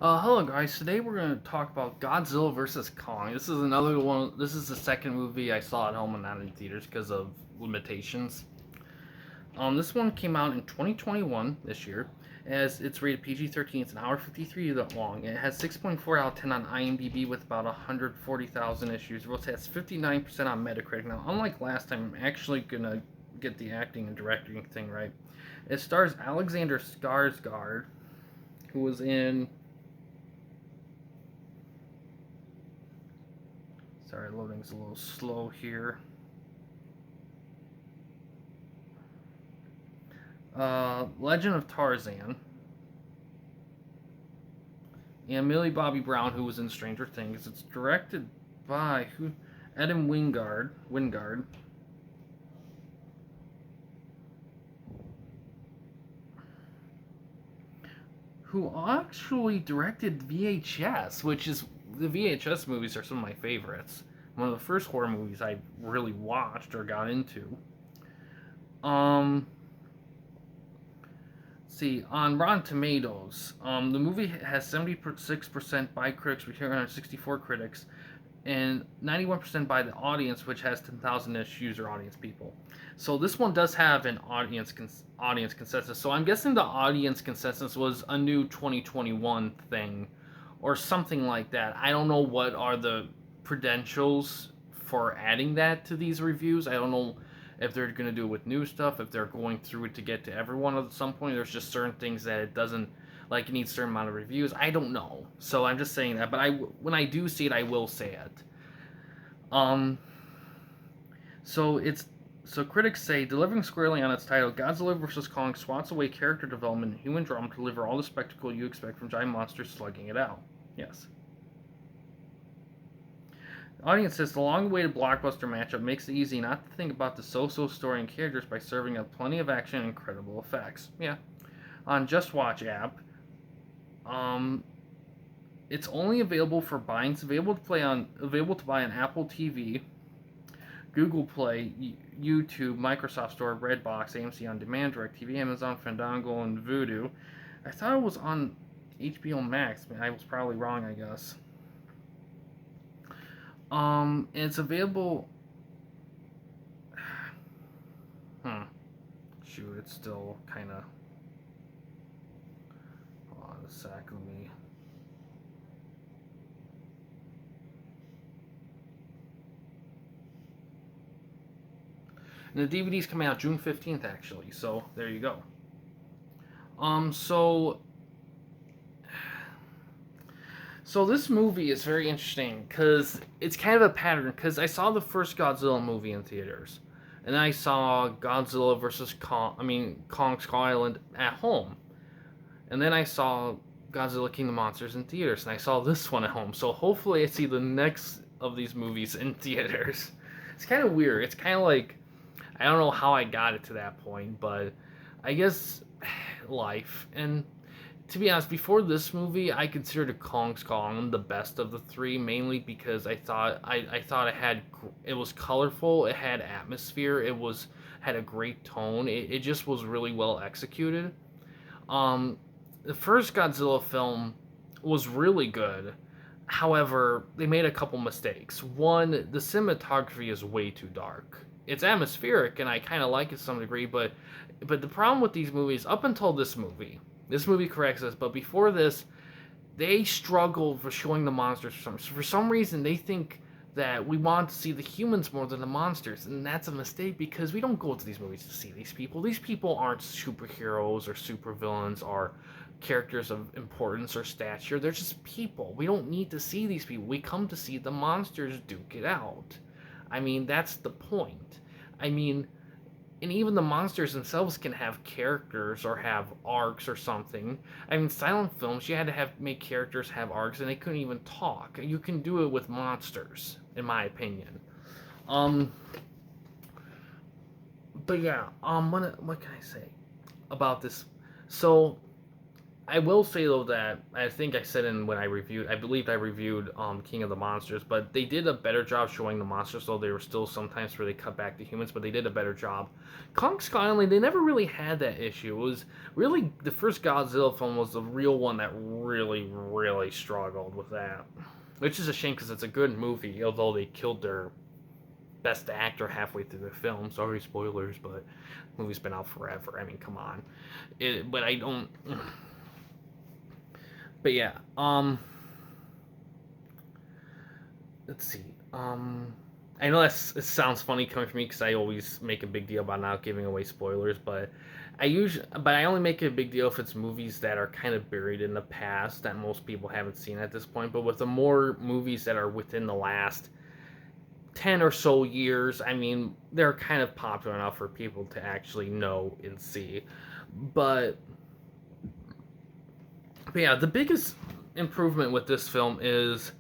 Hello guys. Today we're going to talk about Godzilla vs. Kong. This is another one. This is the second movie I saw at home and not in theaters because of limitations. This one came out in 2021 this year, as it's rated PG-13. It's an hour 53 long. It has 6.4 out of 10 on IMDb with about 140,000 issues. It has 59% on Metacritic. Now, unlike last time, I'm actually gonna get the acting and directing thing right. It stars Alexander Skarsgård, who was in. Sorry, loading's a little slow here. Legend of Tarzan. And Millie Bobby Brown, who was in Stranger Things. It's directed by Adam Wingard. Who actually directed VHS, which is the VHS movies are some of my favorites. One of the first horror movies I really watched or got into. Um, see, on Rotten Tomatoes, the movie has 76% by critics, with 264 critics, and 91% by the audience, which has 10,000-ish user audience people. So this one does have an audience consensus. So I'm guessing the audience consensus was a new 2021 thing, or something like that. I don't know what are the credentials for adding that to these reviews. I don't know if they're going to do it with new stuff, if they're going through it to get to everyone at some point. There's just certain things that it doesn't, like, it needs a certain amount of reviews. I don't know. So I'm just saying that. But when I do see it, I will say it. Um, so critics say, delivering squarely on its title, Godzilla vs. Kong swats away character development and human drama to deliver all the spectacle you expect from giant monsters slugging it out. Yes. The audience says the long-awaited blockbuster matchup makes it easy not to think about the so-so story and characters by serving up plenty of action and incredible effects. Yeah. On Just Watch app, it's only available for buying. It's available to buy on Apple TV, Google Play, YouTube, Microsoft Store, Redbox, AMC On Demand, DirecTV, Amazon, Fandango, and Vudu. I thought it was on HBO Max. I was probably wrong, I guess. And it's available. Shoot, it's still kind of. Hold on a sec, let me. And the DVD's coming out June 15th, actually. So there you go. So this movie is very interesting because it's kind of a pattern. Because I saw the first Godzilla movie in theaters, and then I saw Godzilla vs. Kong Skull Island at home, and then I saw Godzilla King of Monsters in theaters, and I saw this one at home. So hopefully I see the next of these movies in theaters. It's kind of weird. It's kind of like, I don't know how I got it to that point, but I guess life. And to be honest, before this movie, I considered Kong Skull Island the best of the three, mainly because I thought it was colorful, it had atmosphere, had a great tone, it just was really well executed. The first Godzilla film was really good. However, they made a couple mistakes. One, the cinematography is way too dark. It's atmospheric, and I kind of like it to some degree, but the problem with these movies, up until this movie corrects this, but before this, they struggle for showing the monsters for some reason. They think that we want to see the humans more than the monsters, and that's a mistake because we don't go to these movies to see these people. These people aren't superheroes or supervillains or characters of importance or stature. They're just people. We don't need to see these people. We come to see the monsters duke it out. I mean, that's the point. I mean, and even the monsters themselves can have characters or have arcs or something. I mean, silent films, you had to make characters have arcs, and they couldn't even talk. You can do it with monsters, in my opinion. But yeah, what can I say about this? So, I will say though that I think I said in when I reviewed, I believe I reviewed King of the Monsters, but they did a better job showing the monsters. Though there were still sometimes where they cut back to humans, but they did a better job. Kong Skull Island, they never really had that issue. It was really the first Godzilla film was the real one that really struggled with that, which is a shame because it's a good movie. Although they killed their best actor halfway through the film. Sorry, spoilers, but the movie's been out forever. I mean, come on. But I don't. But yeah, let's see. I know it sounds funny coming from me because I always make a big deal about not giving away spoilers, but I only make a big deal if it's movies that are kind of buried in the past that most people haven't seen at this point. But with the more movies that are within the last 10 or so years, I mean, they're kind of popular enough for people to actually know and see. But But yeah, the biggest improvement with this film is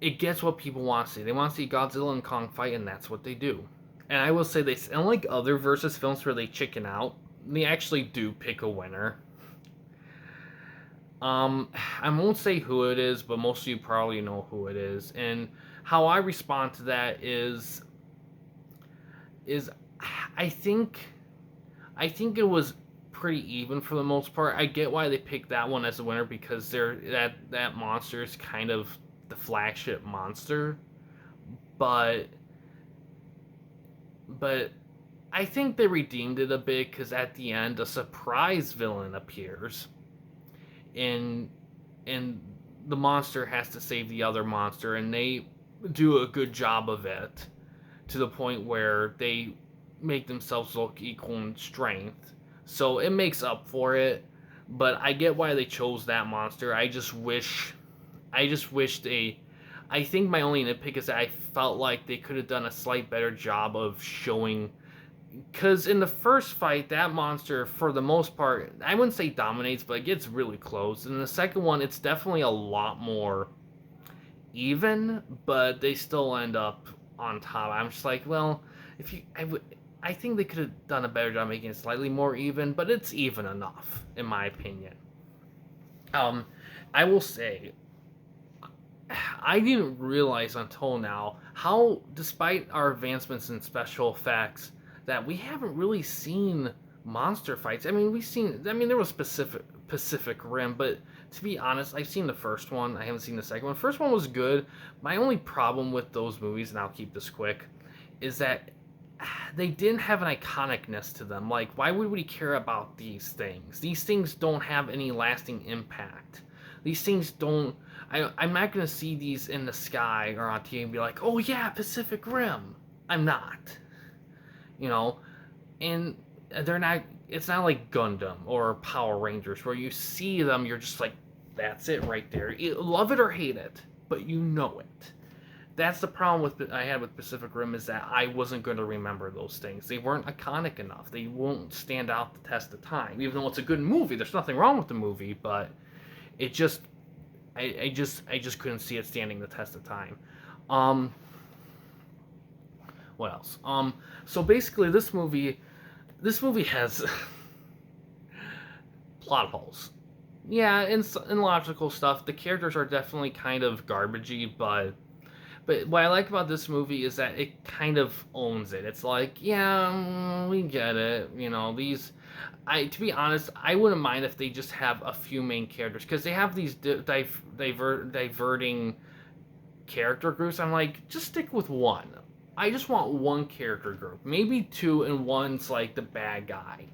it gets what people want to see. They want to see Godzilla and Kong fight, and that's what they do. And I will say this, unlike other versus films where they chicken out, they actually do pick a winner. I won't say who it is, but most of you probably know who it is. And how I respond to that is I think I think it was pretty even for the most part. I get why they picked that one as a winner because that monster is kind of the flagship monster, but but I think they redeemed it a bit because at the end a surprise villain appears, and and the monster has to save the other monster, and they do a good job of it to the point where they make themselves look equal in strength. So it makes up for it. But I get why they chose that monster. I just wish they. I think my only nitpick is that I felt like they could have done a slight better job of showing. Because in the first fight, that monster, for the most part, I wouldn't say dominates, but it gets really close. And in the second one, it's definitely a lot more even, but they still end up on top. I'm just like, well, if you, I think they could have done a better job making it slightly more even, but it's even enough, in my opinion. Um, I will say, I didn't realize until now how, despite our advancements in special effects, that we haven't really seen monster fights. I mean, there was Pacific Rim, but to be honest, I've seen the first one. I haven't seen the second one. The first one was good. My only problem with those movies, and I'll keep this quick, is that they didn't have an iconicness to them. Like, why would we care about these things? These things don't have any lasting impact. These things don't. I'm not gonna see these in the sky or on TV and be like, oh yeah, Pacific Rim. I'm not. You know, and they're not. It's not like Gundam or Power Rangers where you see them, you're just like, that's it right there. You love it or hate it, but you know it. That's the problem I had with Pacific Rim is that I wasn't going to remember those things. They weren't iconic enough. They won't stand out the test of time. Even though it's a good movie, there's nothing wrong with the movie, but it just, I just couldn't see it standing the test of time. Um, what else? So basically, this movie has plot holes. Yeah, in logical stuff, the characters are definitely kind of garbagey, but what I like about this movie is that it kind of owns it. It's like, yeah, we get it. You know, to be honest, I wouldn't mind if they just have a few main characters because they have these diverting character groups. I'm like, just stick with one. I just want one character group, maybe two, and one's like the bad guy.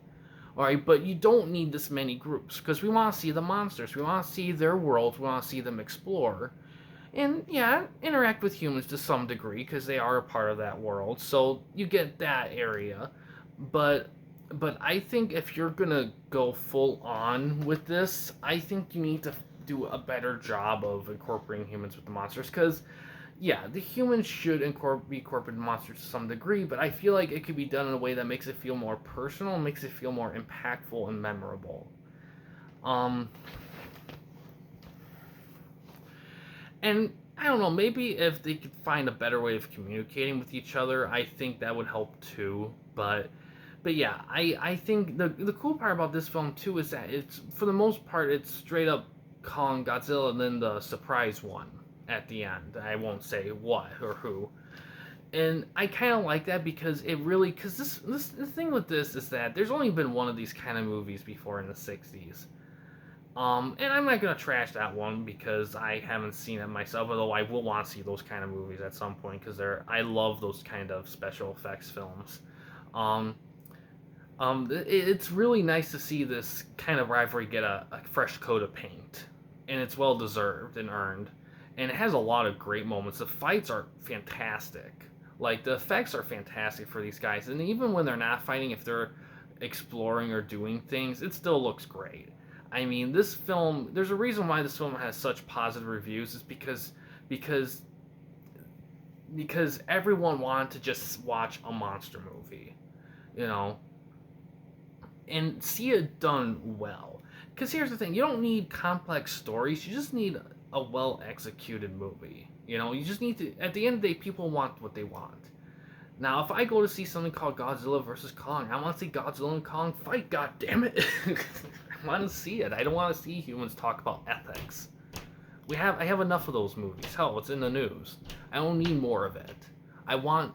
All right, but you don't need this many groups because we want to see the monsters. We want to see their worlds. We want to see them explore. And yeah, interact with humans to some degree because they are a part of that world. So you get that area, but I think if you're gonna go full on with this, I think you need to do a better job of incorporating humans with the monsters. Because yeah, the humans should be incorporated monsters to some degree, but I feel like it could be done in a way that makes it feel more personal, makes it feel more impactful and memorable. Um, And I don't know, maybe if they could find a better way of communicating with each other, I think that would help too. But yeah, I think the cool part about this film too is that it's, for the most part, it's straight up Kong Godzilla and then the surprise one at the end. I won't say what or who. And I kind of like that because it really, because this the thing with this is that there's only been one of these kind of movies before in the '60s. And I'm not gonna trash that one because I haven't seen it myself. Although I will want to see those kind of movies at some point because I love those kind of special effects films. Um, it's really nice to see this kind of rivalry get a fresh coat of paint, and it's well deserved and earned, and it has a lot of great moments. The fights are fantastic, like the effects are fantastic for these guys, and even when they're not fighting, if they're exploring or doing things, it still looks great. I mean, this film. There's a reason why this film has such positive reviews. Is because because everyone wanted to just watch a monster movie, you know, and see it done well. Because here's the thing: you don't need complex stories. You just need a well executed movie. You know, you just need to. At the end of the day, people want what they want. Now, if I go to see something called Godzilla versus Kong, I want to see Godzilla and Kong fight. God damn it! I want to see it. I don't want to see humans talk about ethics. I have enough of those movies. Hell, it's in the news. I don't need more of it. I want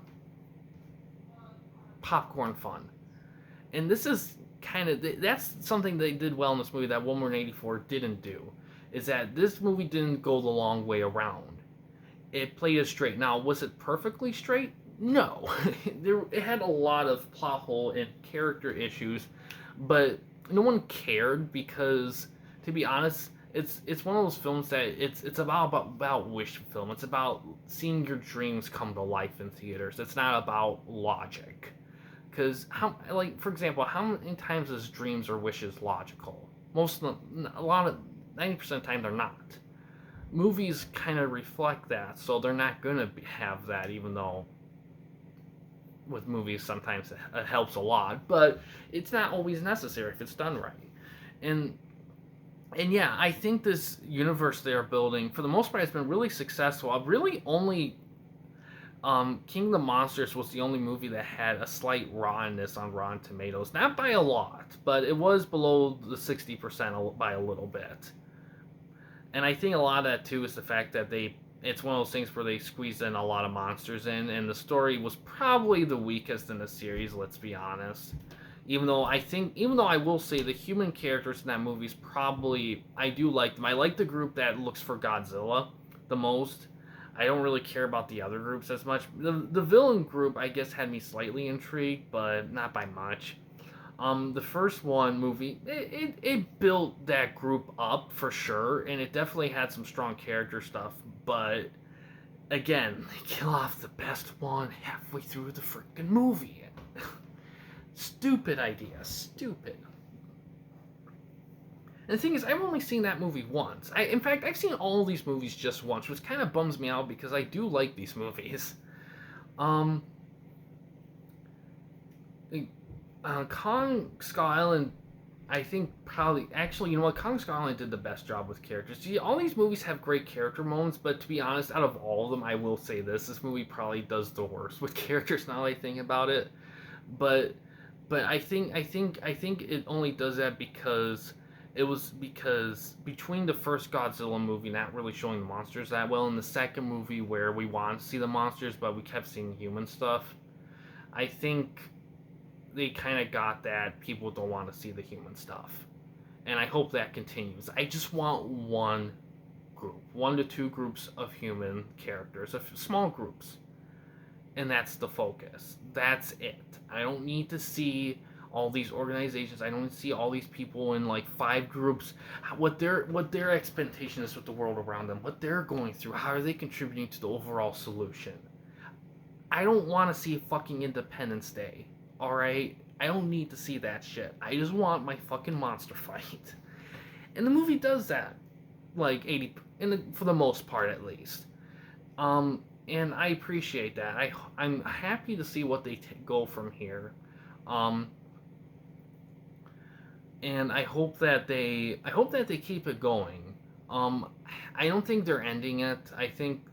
popcorn fun. And this is kind of, that's something they did well in this movie that Woman 84 didn't do, is that this movie didn't go the long way around. It played it straight. Now, was it perfectly straight? No. It had a lot of plot hole and character issues, but no one cared because, to be honest, it's one of those films that it's about wish fulfillment. It's about seeing your dreams come to life in theaters. It's not about logic. Because how, like, for example, how many times is dreams or wishes logical? A lot of 90% of the time they're not. Movies kind of reflect that, so they're not gonna have that, even though with movies sometimes it helps a lot, but it's not always necessary if it's done right. And and yeah, I think this universe they're building, for the most part, has been really successful. I've really only King of the Monsters was the only movie that had a slight rottenness on Rotten Tomatoes. Not by a lot, but it was below the 60% by a little bit. And I think a lot of that too is the fact that it's one of those things where they squeezed in a lot of monsters in, and the story was probably the weakest in the series, let's be honest. Even though I will say the human characters in that movie is probably, I do like them. I like the group that looks for Godzilla the most. I don't really care about the other groups as much. The villain group, I guess, had me slightly intrigued, but not by much. The first one movie, it built that group up for sure, and it definitely had some strong character stuff, but again, they kill off the best one halfway through the freaking movie. Stupid idea, stupid. And the thing is, I've only seen that movie once. In fact, I've seen all these movies just once, which kind of bums me out because I do like these movies. Kong Skull Island, I think probably, actually, you know what? Kong Skull Island did the best job with characters. See, all these movies have great character moments, but to be honest, out of all of them, I will say this movie probably does the worst with characters. Now that I think about it, but I think it only does that because between the first Godzilla movie not really showing the monsters that well, and the second movie where we wanted to see the monsters but we kept seeing human stuff, I think they kind of got that people don't want to see the human stuff, and I hope that continues. I just want one to two groups of human characters, of small groups, and that's the focus. That's it. I don't need to see all these organizations. I don't see all these people in like 5 groups. What their expectation is with the world around them. What they're going through. How are they contributing to the overall solution? I don't want to see fucking Independence Day. All right. I don't need to see that shit. I just want my fucking monster fight. And the movie does that, like 80, for the most part at least. And I appreciate that. I'm happy to see what they go from here. And I hope that they keep it going. I don't think they're ending it. I think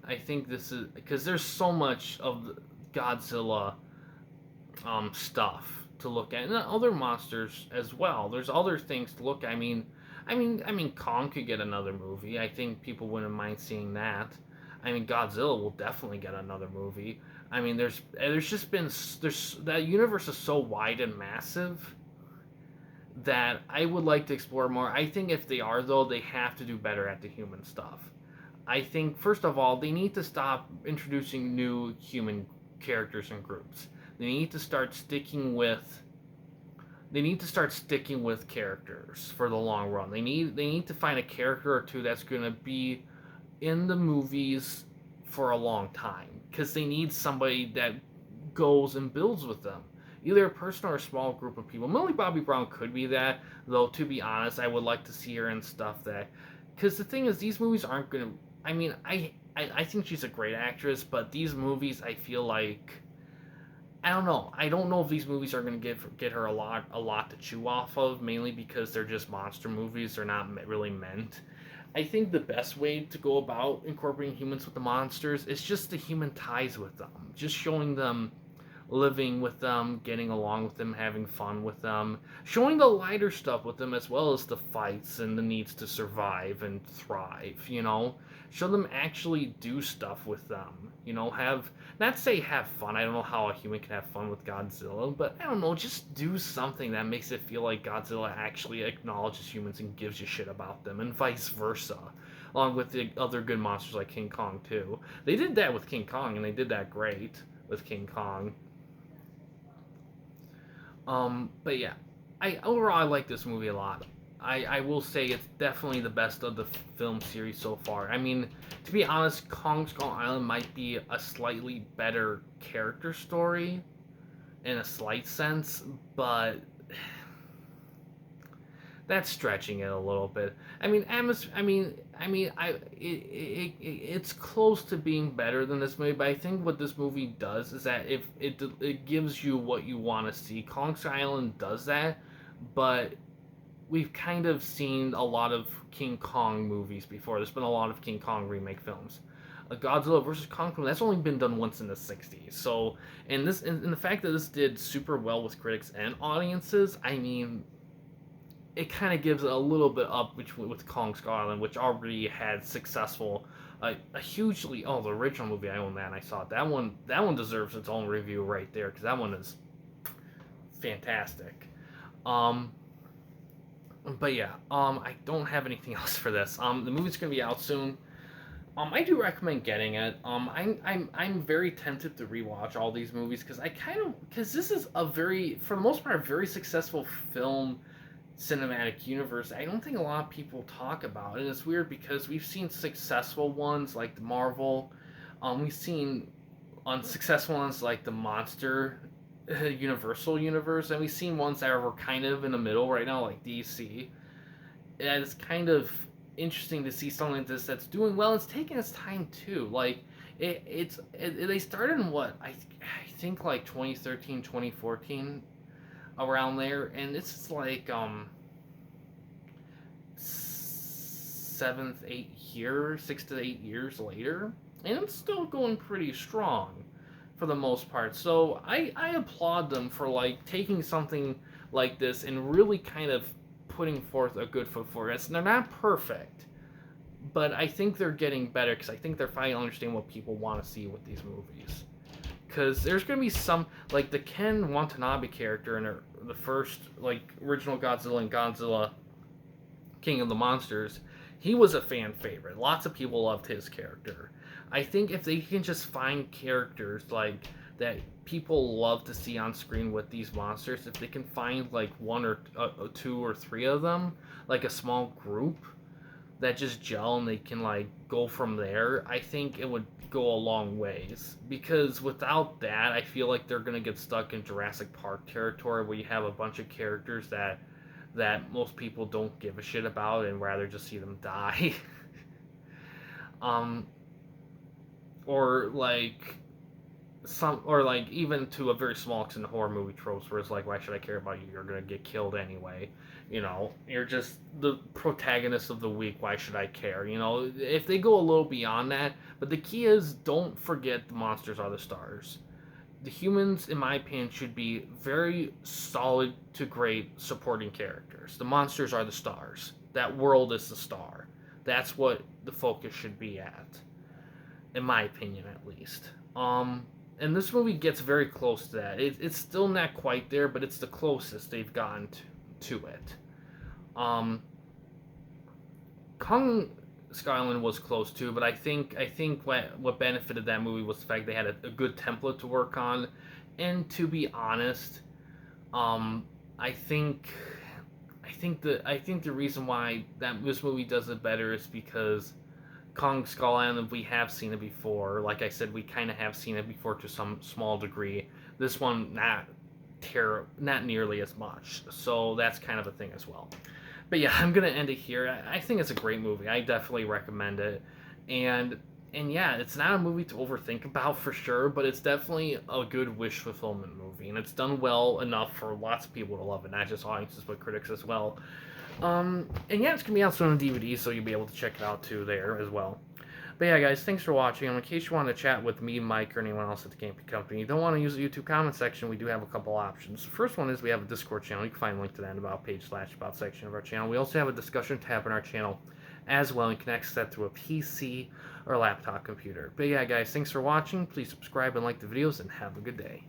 this is because there's so much of the Godzilla stuff to look at, and other monsters as well. There's other things to look at. I mean, Kong could get another movie. I think people wouldn't mind seeing that. I mean, Godzilla will definitely get another movie. I mean, there's just been there's that universe is so wide and massive that I would like to explore more. I think if they are though, they have to do better at the human stuff. I think first of all, they need to stop introducing new human characters and groups. They need to start sticking with characters for the long run. They need to find a character or two that's going to be in the movies for a long time because they need somebody that goes and builds with them. Either a person or a small group of people. Millie Bobby Brown could be that, though. To be honest, I would like to see her in stuff that, because the thing is, these movies aren't gonna. I mean, I think she's a great actress, but these movies, I feel like, I don't know. I don't know if these movies are gonna get her a lot to chew off of, mainly because they're just monster movies. They're not really meant. I think the best way to go about incorporating humans with the monsters is just the human ties with them, just showing them, living with them, getting along with them, having fun with them, showing the lighter stuff with them as well as the fights and the needs to survive and thrive, Show them actually do stuff with them, have, not say have fun. I don't know how a human can have fun with Godzilla, but I don't know, just do something that makes it feel like Godzilla actually acknowledges humans and gives a shit about them, and vice versa. Along with the other good monsters like King Kong, too. They did that with King Kong, and they did that great with King Kong. But yeah, I like this movie a lot. I will say it's definitely the best of the film series so far. I mean, to be honest, Kong Skull Island might be a slightly better character story in a slight sense, but that's stretching it a little bit. I mean, it's close to being better than this movie, but I think what this movie does is that if it gives you what you want to see. Kong Skull Island does that, but we've kind of seen a lot of King Kong movies before. There's been a lot of King Kong remake films. A Godzilla versus Kong film, that's only been done once in the 60s. So, and the fact that this did super well with critics and audiences, I mean, it kind of gives it a little bit up with Kong Skull Island, which already had successful, a hugely, the original movie, I own that and I saw it. That one deserves its own review right there, because that one is fantastic. But yeah, I don't have anything else for this. The movie's gonna be out soon. I do recommend getting it. I'm very tempted to rewatch all these movies because this is for the most part, a very successful film cinematic universe. I don't think a lot of people talk about it. And it's weird because we've seen successful ones like the Marvel. We've seen unsuccessful ones like the Monster Universal universe, and we've seen ones that are kind of in the middle right now, like DC. And it's kind of interesting to see something like this that's doing well. It's taking its time too. Like they started in what I think like 2013, 2014, around there, and it's like 6 to 8 years later, and it's still going pretty strong for the most part. So I applaud them for like taking something like this and really kind of putting forth a good foot forward. They're not perfect, but I think they're getting better because I think they're finally understanding what people want to see with these movies. Because there's going to be some, like the Ken Watanabe character in the first like original Godzilla and Godzilla King of the Monsters. He was a fan favorite. Lots of people loved his character. I think if they can just find characters like that people love to see on screen with these monsters, if they can find like one or two or three of them, like a small group that just gel and they can like go from there, I think it would go a long ways. Because without that, I feel like they're gonna get stuck in Jurassic Park territory where you have a bunch of characters that most people don't give a shit about and rather just see them die. Or like even to a very small extent horror movie tropes where it's like, why should I care about you? You're gonna get killed anyway. You're just the protagonist of the week. Why should I care? If they go a little beyond that, but the key is don't forget the monsters are the stars. the humans, in my opinion, should be very solid to great supporting characters. The monsters are the stars. That world is the star. That's what the focus should be at, in my opinion, at least. And this movie gets very close to that. It's still not quite there, but it's the closest they've gotten to it. Um, Kong Skull Island was close too, but I think what benefited that movie was the fact they had a good template to work on, and to be honest, um, I think I think the reason why that this movie does it better is because Kong Skull Island, we have seen it before. Like I said, we kind of have seen it before to some small degree. This one, not nearly as much. So that's kind of a thing as well. But yeah, I'm gonna end it here. I think it's a great movie. I definitely recommend it, and and yeah, it's not a movie to overthink about for sure, but it's definitely a good wish fulfillment movie, and it's done well enough for lots of people to love it, not just audiences but critics as well. And yeah, it's gonna be out soon on DVD, so you'll be able to check it out too there as well. But yeah, guys, thanks for watching. In case you want to chat with me, Mike, or anyone else at the Campy Company, you don't want to use the YouTube comment section, we do have a couple options. The first one is we have a Discord channel. You can find a link to that in the About page/About section of our channel. We also have a discussion tab in our channel as well. You can access that through a PC or laptop computer. But yeah, guys, thanks for watching. Please subscribe and like the videos, and have a good day.